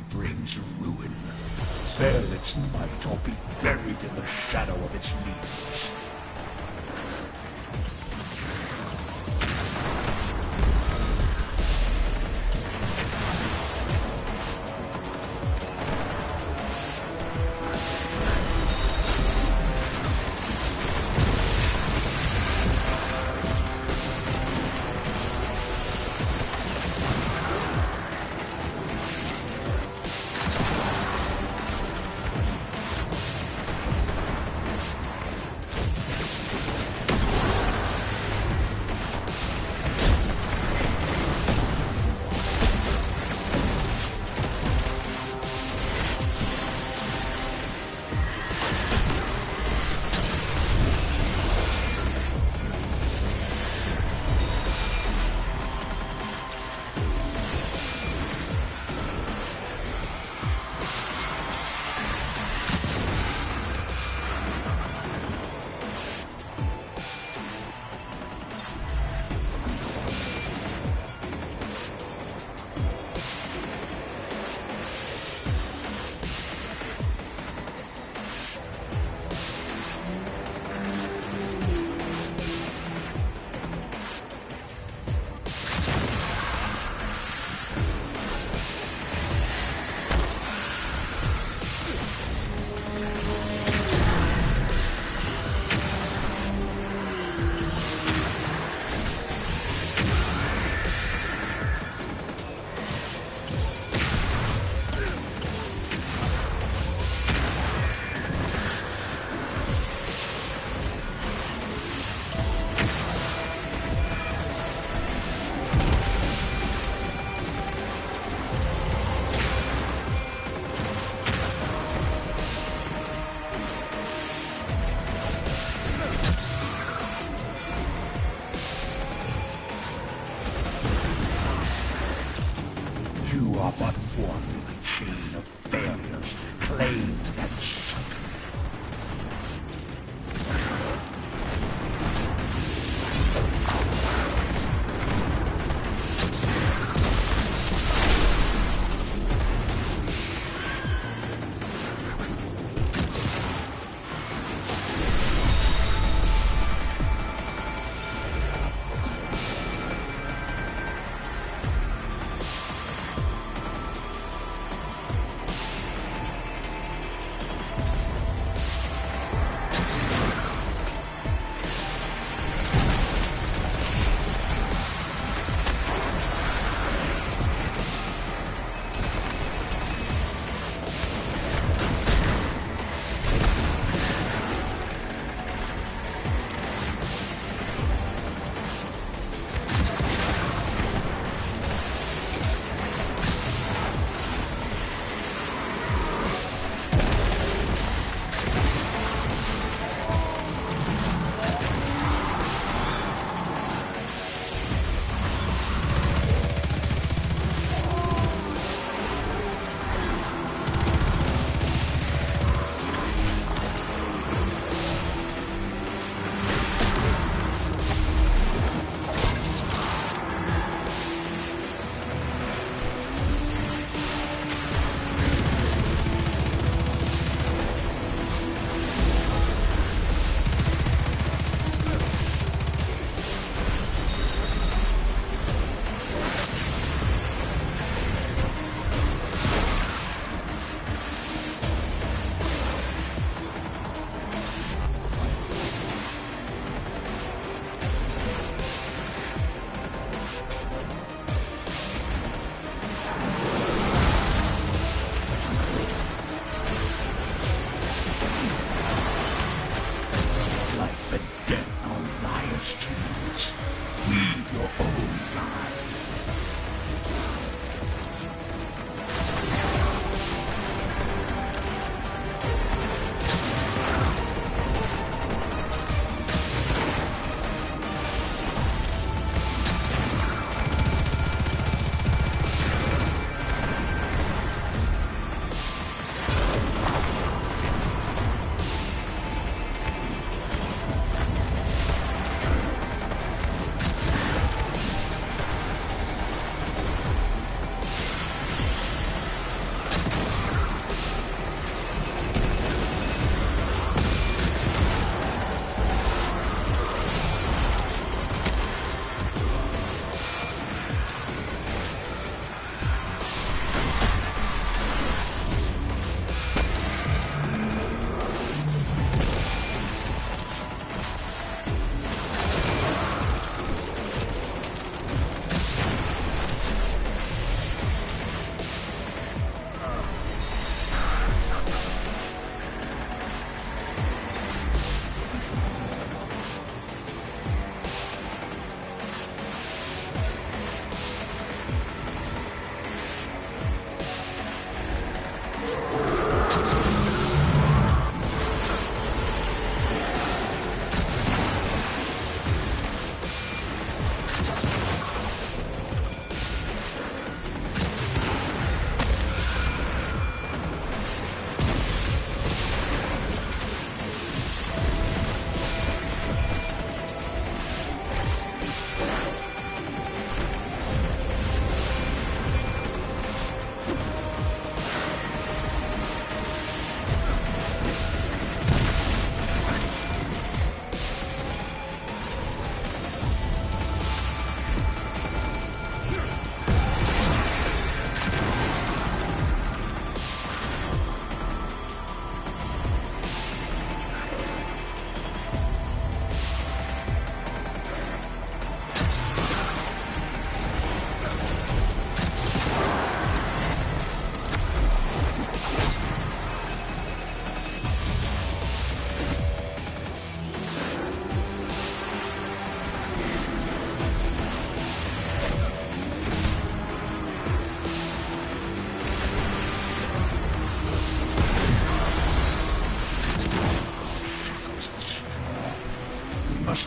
brings ruin. Fail its might or be buried in the shadow of its leaves. But one chain of failures claimed that shut.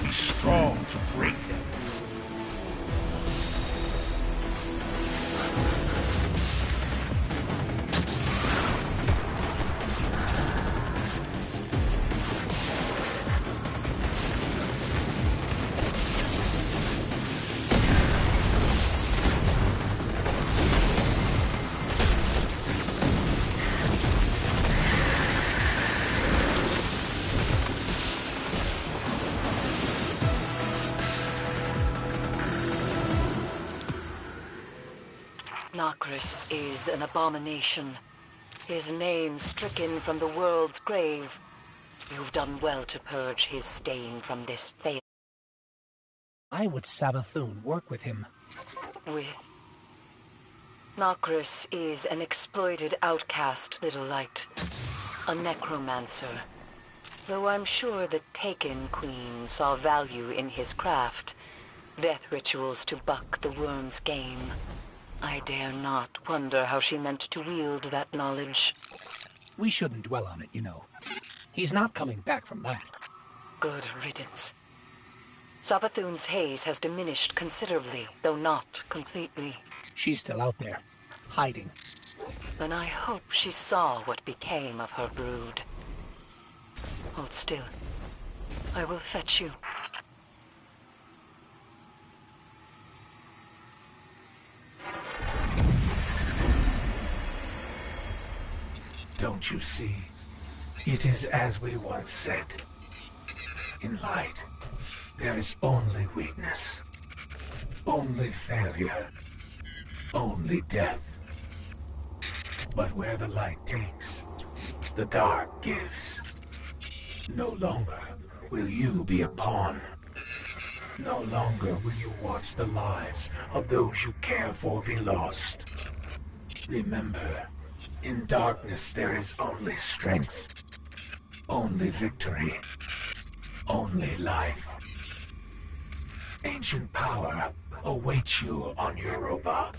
must be strong to break them. Nokris is an abomination. His name stricken from the world's grave. You've done well to purge his stain from this fail. Why would Savathun work with him? Nokris is an exploited outcast, Little Light. A necromancer. Though I'm sure the Taken Queen saw value in his craft. Death rituals to buck the worm's game. I dare not wonder how she meant to wield that knowledge. We shouldn't dwell on it, you know. He's not coming back from that. Good riddance. Savathun's haze has diminished considerably, though not completely. She's still out there, hiding. And I hope she saw what became of her brood. Hold still. I will fetch you. Don't you see? It is as we once said. In light, there is only weakness, only failure, only death. But where the light takes, the dark gives. No longer will you be a pawn. No longer will you watch the lives of those you care for be lost. Remember, in darkness there is only strength, only victory, only life. Ancient power awaits you on Europa.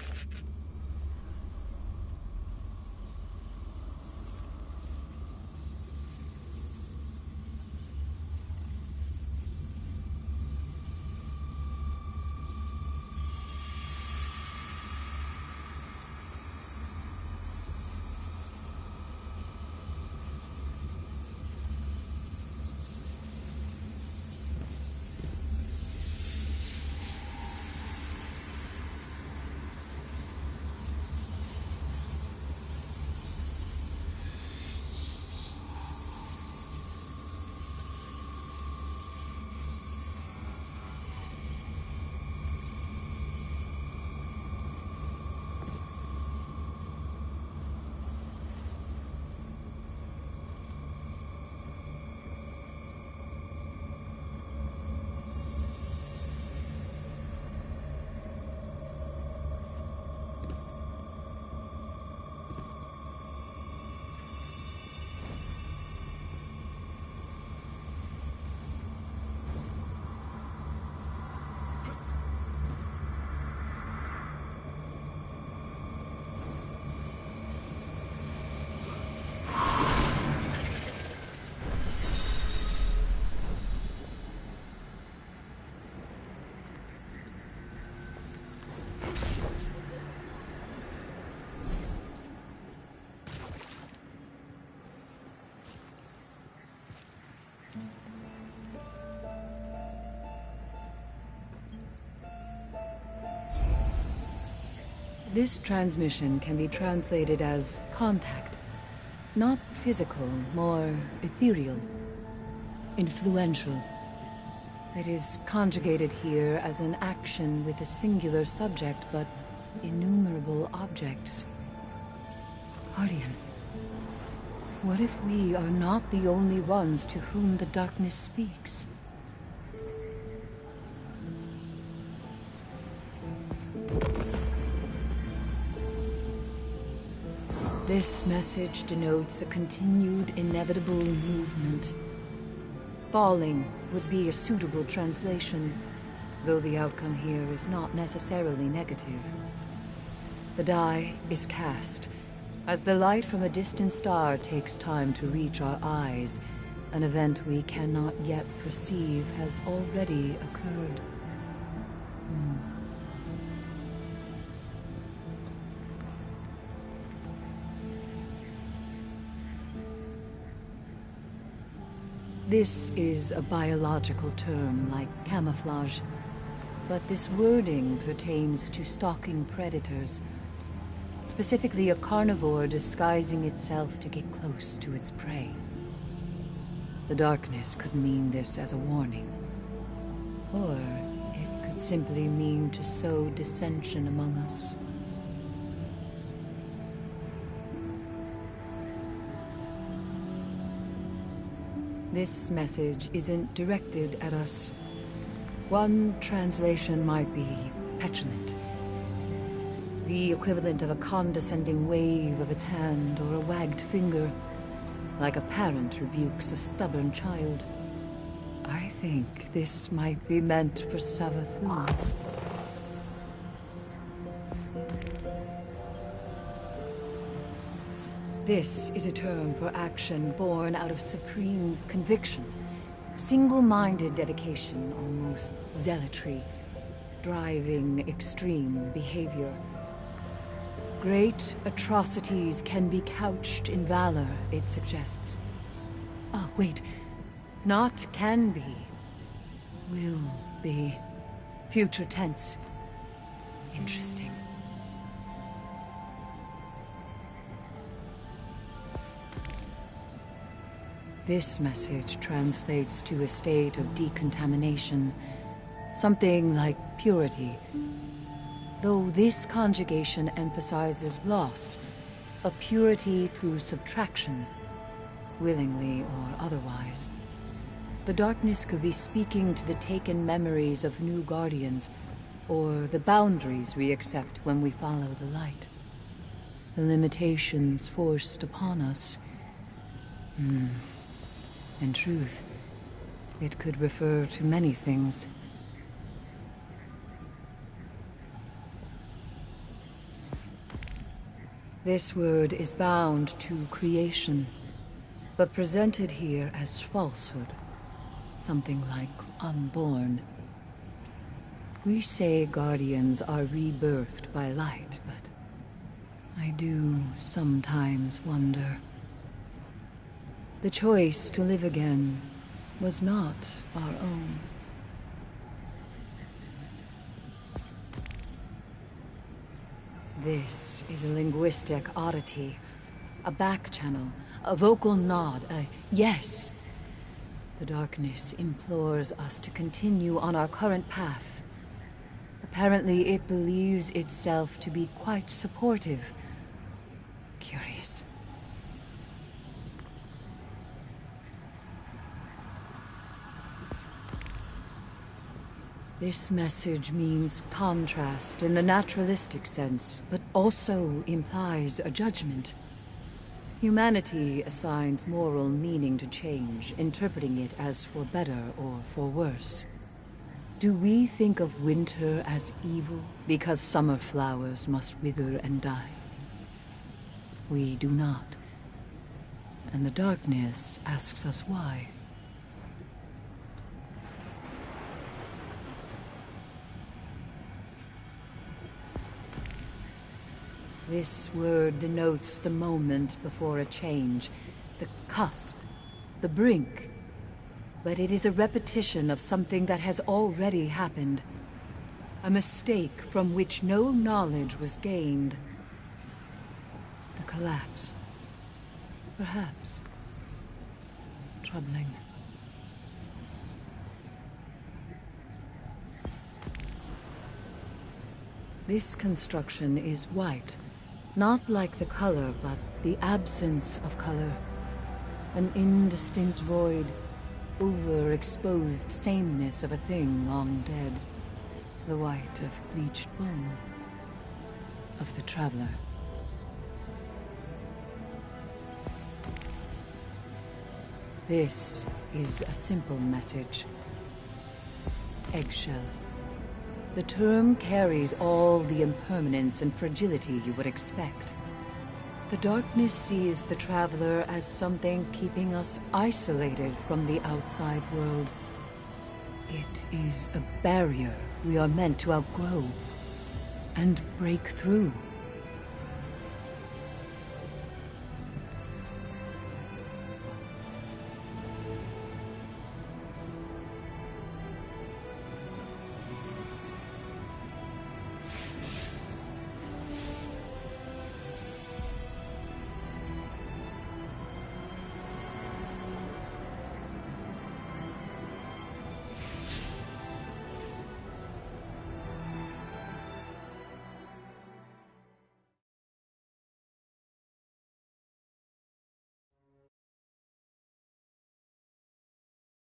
This transmission can be translated as contact. Not physical, more ethereal. Influential. It is conjugated here as an action with a singular subject, but innumerable objects. Guardian, what if we are not the only ones to whom the darkness speaks? This message denotes a continued, inevitable movement. Falling would be a suitable translation, though the outcome here is not necessarily negative. The die is cast. As the light from a distant star takes time to reach our eyes, An event we cannot yet perceive has already occurred. This is a biological term like camouflage, but this wording pertains to stalking predators, specifically a carnivore disguising itself to get close to its prey. The darkness could mean this as a warning, or it could simply mean to sow dissension among us. This message isn't directed at us. One translation might be petulant, the equivalent of a condescending wave of its hand or a wagged finger, like a parent rebukes a stubborn child. I think this might be meant for Savathun. This is a term for action born out of supreme conviction, single-minded dedication, almost zealotry, driving extreme behavior. Great atrocities can be couched in valor, it suggests. Oh, wait. Not can be. Will be. Future tense. Interesting. This message translates to a state of decontamination, something like purity. Though this conjugation emphasizes loss, of purity through subtraction, willingly or otherwise. The darkness could be speaking to the taken memories of new guardians, or the boundaries we accept when we follow the light. The limitations forced upon us. In truth, it could refer to many things. This word is bound to creation, but presented here as falsehood, something like unborn. We say guardians are rebirthed by light, but I do sometimes wonder. The choice to live again was not our own. This is a linguistic oddity, a back channel, a vocal nod, a yes. The darkness implores us to continue on our current path. Apparently, it believes itself to be quite supportive. Curious. This message means contrast in the naturalistic sense, but also implies a judgment. Humanity assigns moral meaning to change, interpreting it as for better or for worse. Do we think of winter as evil because summer flowers must wither and die? We do not. And the darkness asks us why. This word denotes the moment before a change, the cusp, the brink. But it is a repetition of something that has already happened. A mistake from which no knowledge was gained. The collapse. Perhaps. Troubling. This construction is white. Not like the color, but the absence of color. An indistinct void, overexposed sameness of a thing long dead. The white of bleached bone. Of the traveler. This is a simple message. Eggshell. The term carries all the impermanence and fragility you would expect. The darkness sees the Traveler as something keeping us isolated from the outside world. It is a barrier we are meant to outgrow and break through.